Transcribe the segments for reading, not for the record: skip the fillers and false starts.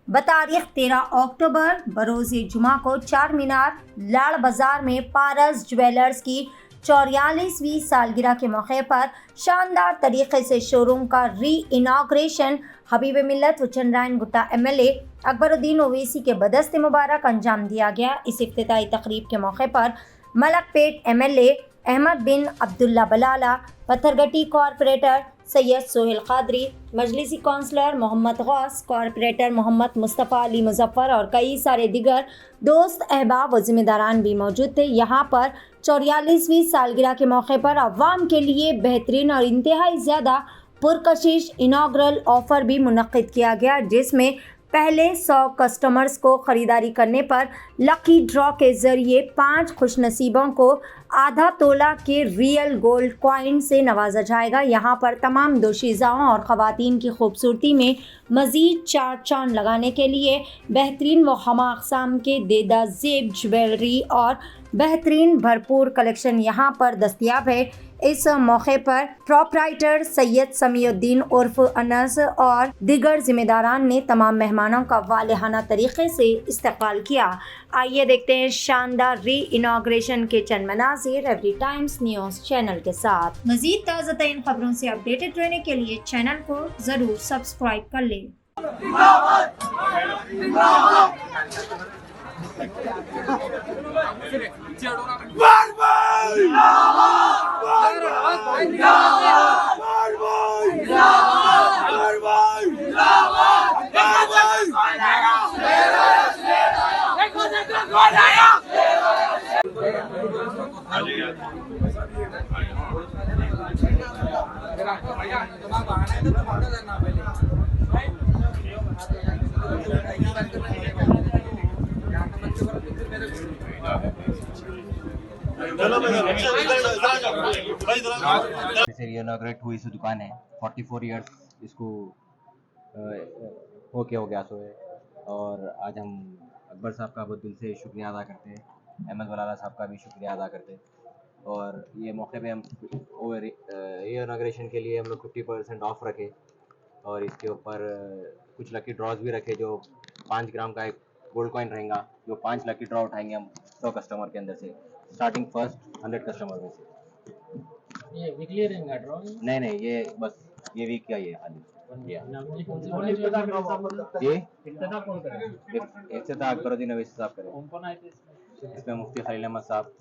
बतारीख 13 अक्टूबर बरोज़ जुमा को चार मीनार लाड़ बाजार में पारस ज्वेलर्स की 44वीं सालगिरह के मौके पर शानदार तरीके से शोरूम का री इनाग्रेशन हबीब मिल्लत व चंद्रायन गुट्टा MLA अकबरुद्दीन ओवैसी के बदस्ते मुबारक अंजाम दिया गया। इस इफ्तिताई तकरीब के मौके पर मलकपेट MLA अहमद बिन अब्दुल्ला बलाला, पत्थरगट्टी कॉरपोरेटर सैयद सोहेल कादरी, मजलिसी काउंसलर मोहम्मद गौस, कॉरपोरेटर मोहम्मद मुस्तफ़ा अली मुजफ्फर और कई सारे दिगर दोस्त, अहबाब व जिम्मेदारान भी मौजूद थे। यहाँ पर 44वीं सालगिरह के मौके पर अवाम के लिए बेहतरीन और इंतहाई ज़्यादा पुरकशिश इनाग्रल ऑफ़र भी मुनक्किद किया गया, जिसमें पहले 100 कस्टमर्स को ख़रीदारी करने पर लकी ड्रॉ के ज़रिए 5 खुशनसीबों को आधा तोला के रियल गोल्ड कॉइन से नवाजा जाएगा। यहाँ पर तमाम दोशीज़ाओं और ख़वातीन की खूबसूरती में मज़ीद चार चांद लगाने के लिए बेहतरीन व हमा अक़साम के देदा ज़ेब ज्वेलरी और बेहतरीन भरपूर कलेक्शन यहाँ पर दस्तियाब है। इस मौके पर प्रोप्राइटर सैयद समीउद्दीन उर्फ अनस और दिगर जिम्मेदारान ने तमाम मेहमानों का वालिहाना तरीके से इस्तकबाल किया। आइए देखते हैं शानदार री इनाग्रेशन के चंद मनाज़िर एवरी टाइम्स न्यूज़ चैनल के साथ। मज़ीद ताज़ा तरीन खबरों से अपडेटेड रहने के लिए चैनल को ज़रूर सब्सक्राइब कर लें। से इनॉग्रेट हुई इस दुकान है 44 इयर्स इसको हो गया सो है। और आज हम अकबर साहब का बहुत दिल से शुक्रिया अदा करते हैं, अहमद बलाला साहब का भी शुक्रिया अदा करते हैं। और ये मौके पे हम ये इनॉग्रेशन के लिए हम लोग 50% ऑफ रखे और इसके ऊपर कुछ लकी ड्रॉज भी रखे जो 5 ग्राम का एक गोल्ड कॉइन रहेगा, जो 5 लकी ड्रॉ उठाएंगे हम 100 कस्टमर के अंदर से, स्टार्टिंग फर्स्ट 100 कस्टमर में से। ये वीकली रहेगा ड्रॉ? नहीं, ये बस ये वीक का ये खाली ये इफ्तिताह अकबरुद्दीन ओवैसी साहब करें। कौन आए थे इसमें? इसमें मुफ्ती खलील अहमद साहब,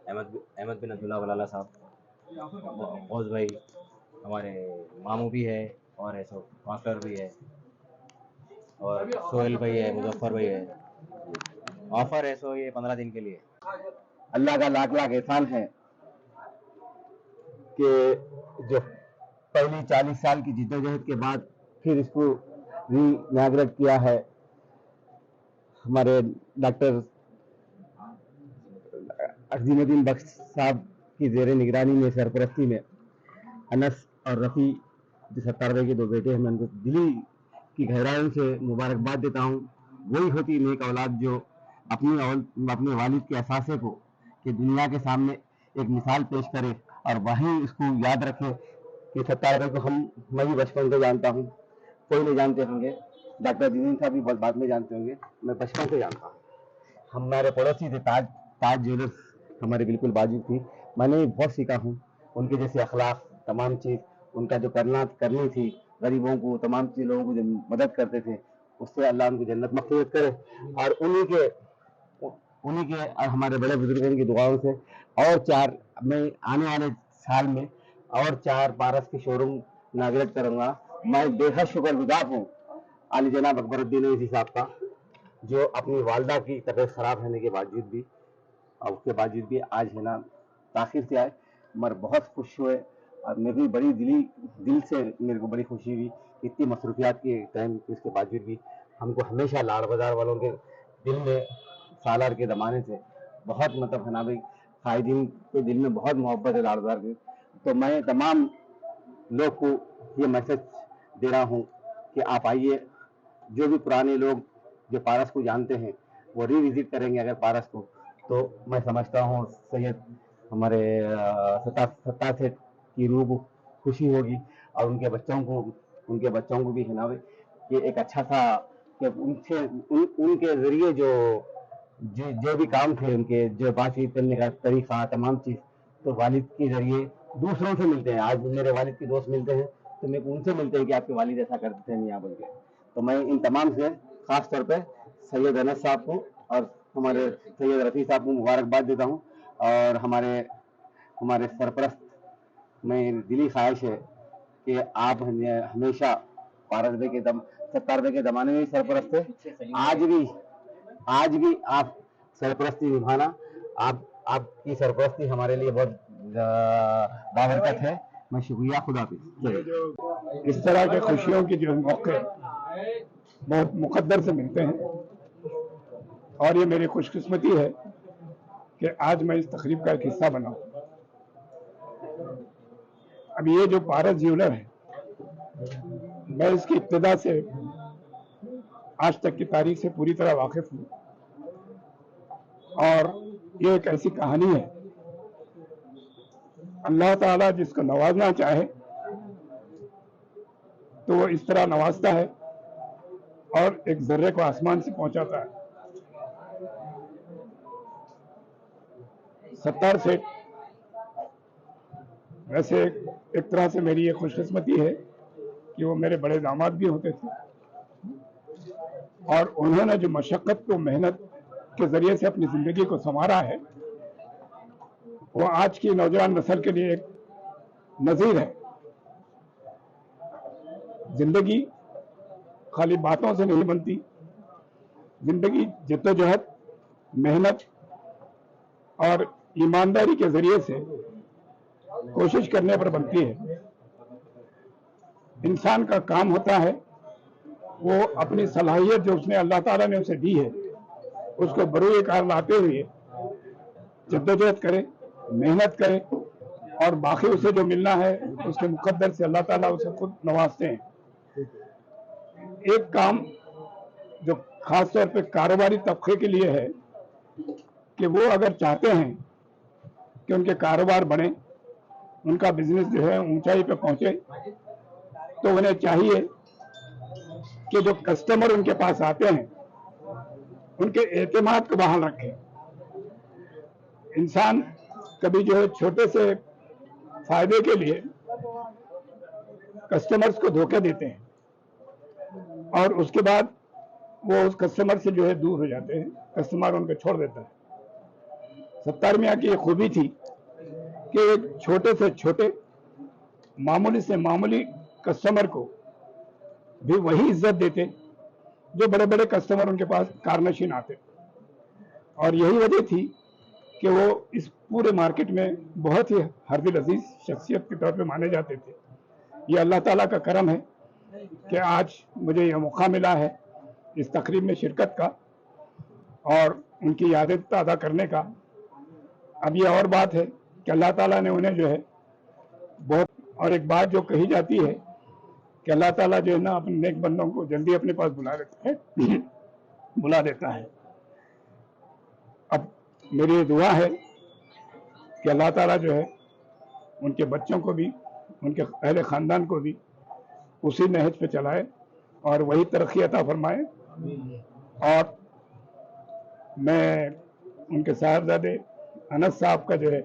अहमद बिन अब्दुल्ला बलाला साहब, गौस भाई, हमारे मामू भी है और ऐसा काउंसलर भी है और सोहेल भाई है, मुजफ्फर भाई है। ऑफर है सो ये 15 दिन के लिए। अल्लाह का लाख लाख एहसान है कि जो पहली 40 साल की जिद्दोजहद के बाद फिर इसको रीइनॉग्रेट किया है हमारे डॉक्टर अज़ीमुद्दीन बख्श साहब की ज़ेर निगरानी में, सरपरस्ती में अनस और रफ़ी जो 70 भाई के 2 बेटे हैं, मैं उनको दिली की गहराइयों से मुबारकबाद देता हूँ। वही होती नेक औलाद जो अपने वालिद के असासे को कि दुनिया के सामने एक मिसाल पेश करे और वहीं इसको याद रखे कि 70 भाई को मैं भी बचपन से जानता हूँ, कोई नहीं जानते होंगे, डॉक्टर जीवन साहब भी बहुत बाद में जानते होंगे, मैं बचपन से जानता हूँ। हमारे पड़ोसी थे ताज ज्वेलर्स, हमारे बिल्कुल बाजू थी। मैंने बहुत सीखा हूँ उनके जैसे अखलाक, तमाम चीज़ उनका जो करनी थी, गरीबों को, तमाम चीज़ लोगों को जो मदद करते थे, उससे अल्लाह उनको जन्नत मग़फ़िरत करे। और उन्हीं के और हमारे बड़े बुजुर्गों की दुआओं से और 4 मैं आने वाले साल में और 4 पारस की शोरूम इनॉग्रेट करूँगा। मैं बेहद शुक्रगुजार हूँ आली जनाब अकबरुद्दीन ओवैसी साहब का, जो अपनी वालदा की तबीयत ख़राब होने के बावजूद भी और उसके बावजूद भी आज है ना ताख़िर से आए, मगर बहुत खुश हुए और मेरे को बड़ी दिल से मेरे को बड़ी खुशी हुई। इतनी मसरूफियात के टाइम इसके बावजूद भी हमको हमेशा लाड़ बाज़ार वालों के दिल में सालार के ज़माने से बहुत मतलब है ना भाई, क़ायदीन के दिल में बहुत मोहब्बत है लाड़ बाज़ार की। तो मैं तमाम लोग को ये मैसेज दे रहा हूँ कि आप आइए, जो भी पुराने लोग जो पारस को जानते हैं वो रिविजिट करेंगे अगर पारस को, तो मैं समझता हूँ सैयद हमारे सत्ता सेठ की रूह को खुशी होगी और उनके बच्चों को भी है ना कि एक अच्छा सा कि उनसे उनके जरिए जो भी काम थे, उनके जो बातचीत करने का तरीका, तमाम चीज, तो वालिद के जरिए दूसरों से मिलते हैं। आज मेरे वालिद के दोस्त मिलते हैं तो मेरे को उनसे मिलते हैं कि आपके वालिद ऐसा करते थे मियाँ बोल के। तो मैं इन तमाम से खास तौर पे सैयद अनस साहब को और हमारे सैयद रफ़ी साहब को मुबारकबाद देता हूँ। और हमारे सरपरस्त, मेरी दिली ख्वाहिश है कि आप हमेशा सत्तार के ज़माने में भी सरपरस्त थे, आज भी आप सरपरस्ती निभाना। आपकी सरपरस्ती हमारे लिए बहुत बाबरकत है। मैं शुक्रिया, खुदा हाफिज़। इस तरह के खुशियों के जो मौके बहुत मुकद्दर से मिलते हैं और ये मेरी खुशकिस्मती है कि आज मैं इस तकरीब का एक हिस्सा बना हूं। अब ये जो पारस ज्वेलर है, मैं इसकी इब्तिदा से आज तक की तारीख से पूरी तरह वाकिफ हूँ और ये एक ऐसी कहानी है, अल्लाह ताला जिसको नवाजना चाहे तो वो इस तरह नवाजता है और एक जर्रे को आसमान से पहुंचाता है। सत्तार सेठ वैसे एक तरह से मेरी ये खुशकिस्मती है कि वो मेरे बड़े दामाद भी होते थे और उन्होंने जो मशक्कत को मेहनत के जरिए से अपनी जिंदगी को संवारा है, वो आज की नौजवान नस्ल के लिए एक नजीर है। जिंदगी खाली बातों से नहीं बनती, जिंदगी जद्दोजहद, मेहनत और ईमानदारी के जरिए से कोशिश करने पर बनती है। इंसान का काम होता है वो अपनी सलाहियत जो उसने अल्लाह ताला ने उसे दी है उसको बरूए कार लाते हुए जद्दोजहद करे, मेहनत करे और बाकी उसे जो मिलना है उसके मुकद्दर से अल्लाह ताला उसे खुद नवाजते हैं। एक काम जो खास तौर पे कारोबारी तबके के लिए है कि वो अगर चाहते हैं कि उनके कारोबार बढ़े, उनका बिजनेस जो है ऊंचाई पे पहुंचे, तो उन्हें चाहिए कि जो कस्टमर उनके पास आते हैं उनके एतमाद को बहाल रखें। इंसान कभी जो है छोटे से फायदे के लिए कस्टमर्स को धोखे देते हैं और उसके बाद वो उस कस्टमर से जो है दूर हो जाते हैं, कस्टमर उनको छोड़ देता है। सत्तार मियां की ये खूबी थी कि एक छोटे से छोटे, मामूली से मामूली कस्टमर को भी वही इज्जत देते जो बड़े बड़े कस्टमर उनके पास कारनशीन आते, और यही वजह थी कि वो इस पूरे मार्केट में बहुत ही हरदिल अजीज शख्सियत के तौर पे माने जाते थे। ये अल्लाह ताला का करम है कि आज मुझे यह मौका मिला है इस तकरीब में शिरकत का और उनकी यादें ताज़ा करने का। अब ये और बात है कि अल्लाह ताला ने उन्हें जो है बहुत, और एक बात जो कही जाती है कि अल्लाह ताला जो है ना अपने नेक बंदों को जल्दी अपने पास बुला देता है। अब मेरी ये दुआ है कि अल्लाह ताला जो है उनके बच्चों को भी, उनके अहले ख़ानदान को भी उसी नहज पे चलाए और वही तरक्की अता फरमाए। और मैं उनके साहबजादे अनस साहब का जो है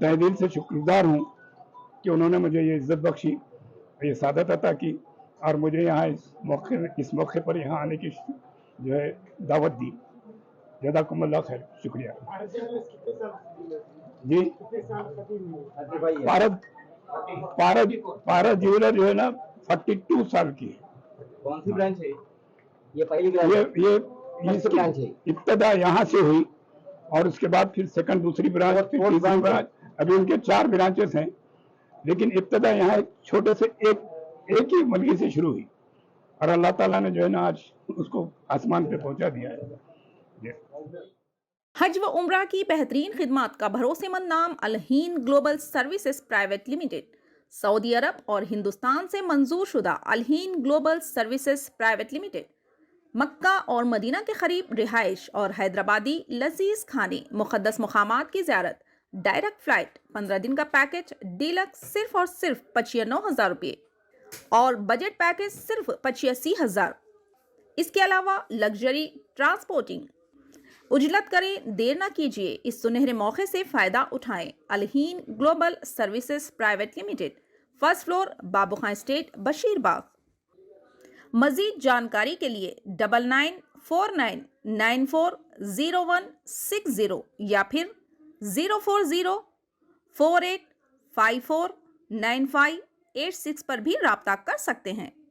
तहे दिल से शुक्रगुजार हूँ कि उन्होंने मुझे ये इज़्ज़त बख्शी, ये सादत अता की और मुझे यहाँ इस मौके पर यहाँ आने की जो है दावत दी। जज़ाकुमुल्लाह खैर, शुक्रिया जी। पारस ज्वेलर जो है ना 42 साल की है। कौन सी ब्रांच है ये? पहली ब्रांच ये ब्रांच है। इब्तदा यहाँ से हुई और उसके बाद फिर सेकंड, दूसरी ब्रांच, फिर तीसरी ब्रांच। अभी उनके 4 ब्रांचेस हैं, लेकिन इब्तदा यहाँ एक छोटे से एक ही मुल्की से शुरू हुई और अल्लाह ताला ने जो है ना आज उसको आसमान पे पहुंचा दिया है। हज व उम्रा की बेहतरीन खिदमत का भरोसेमंद नाम Alheen global services private limited, Saudi Arab और हिंदुस्तान से मंजूर शुदा Alheen global services private limited, Mecca और मदीना के करीब रिहाइश और हैदराबादी लजीज खाने, मुक़द्दस मुक़ामात की ज़ियारत, डायरेक्ट फ़्लाइट, 15 दिन का पैकेज डीलक्स सिर्फ और सिर्फ 95,000 रुपये और बजट पैकेज सिर्फ 85,000। इसके अलावा लग्जरी ट्रांसपोर्टिंग। उजलत करें, देर न कीजिए, इस सुनहरे मौके से फ़ायदा उठाएं। Alheen global services private limited, first floor, Babu Khan estate, Basheerbagh. मज़ीद जानकारी के लिए 9949940160 या फिर 04048549586 पर भी राब्ता कर सकते हैं।